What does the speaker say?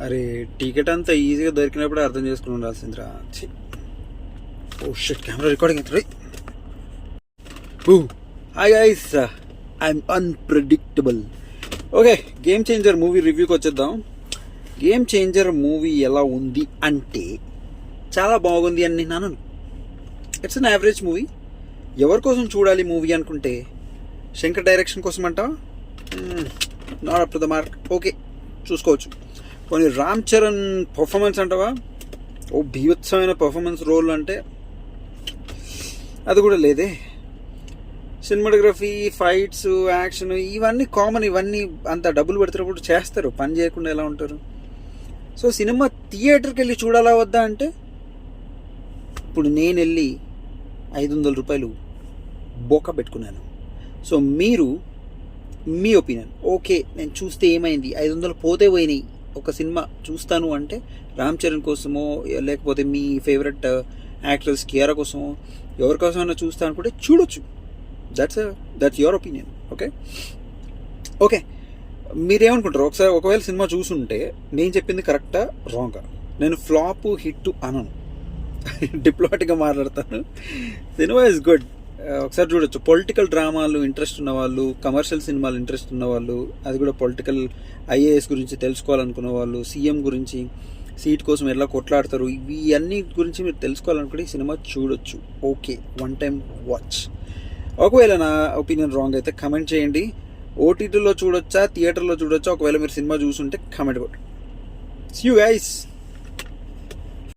అరే టికెట్ అంతా ఈజీగా దొరికినప్పుడు అర్థం చేసుకుని ఉండాల్సిందిరా. ఓ షిట్, కెమెరా రికార్డింగ్ అవుతుంది. Hi guys, I'm unpredictable. Okay, Game Changer movie రివ్యూకి వచ్చేద్దాం. గేమ్ చేంజర్ మూవీ ఎలా ఉంది అంటే చాలా బాగుంది అని నేను అనను. It's an average movie. ఎవరి కోసం చూడాలి మూవీ అనుకుంటే శంకర్ డైరెక్షన్ కోసం అంటావా? Not up to the mark. Okay, చూసుకోవచ్చు. కొన్ని రామ్ చరణ్ పర్ఫార్మెన్స్ అంటావా? ఓ భీభత్సమైన పర్ఫార్మెన్స్ రోల్ అంటే అది కూడా లేదే. సినిమాటోగ్రఫీ, ఫైట్స్, యాక్షన్ ఇవన్నీ కామన్. ఇవన్నీ అంత డబ్బులు పెడుతున్నప్పుడు చేస్తారు, పని చేయకుండా ఎలా ఉంటారు? సో సినిమా థియేటర్కి వెళ్ళి చూడాలా వద్దా అంటే, ఇప్పుడు నేను వెళ్ళి 500 రూపాయలు బోకా పెట్టుకున్నాను. సో మీరు మీ ఒపీనియన్. ఓకే, నేను చూస్తే ఏమైంది, 500 పోతే పోయినాయి, ఒక సినిమా చూస్తాను అంటే రామ్ చరణ్ కోసమో లేకపోతే మీ ఫేవరెట్ యాక్టర్స్ కియారా కోసమో ఎవరికోసమైనా చూస్తా అనుకుంటే చూడొచ్చు. That's your opinion. ఓకే, మీరేమనుకుంటారు? ఒకవేళ సినిమా చూసుంటే నేను చెప్పింది కరెక్టా రాంగా? నేను ఫ్లాప్ హిట్ అనను, డిప్లొమాటిక్గా మాట్లాడతాను. సినిమా ఇస్ గుడ్, ఒకసారి చూడొచ్చు. పొలిటికల్ డ్రామాలు ఇంట్రెస్ట్ ఉన్నవాళ్ళు, కమర్షియల్ సినిమాలు ఇంట్రెస్ట్ ఉన్నవాళ్ళు, అది కూడా పొలిటికల్ ఐఏఎస్ గురించి తెలుసుకోవాలనుకున్న వాళ్ళు, సీఎం గురించి, సీట్ కోసం ఎలా కొట్లాడతారు, ఇవి అన్ని గురించి మీరు తెలుసుకోవాలనుకుంటే ఈ సినిమా చూడొచ్చు. Okay, one time watch. ఒకవేళ నా ఒపీనియన్ రాంగ్ అయితే కమెంట్ చేయండి. ఓటీటీలో చూడొచ్చా, థియేటర్లో చూడొచ్చా? ఒకవేళ మీరు సినిమా చూసుంటే కమెంట్ కొట్టండి. See you guys.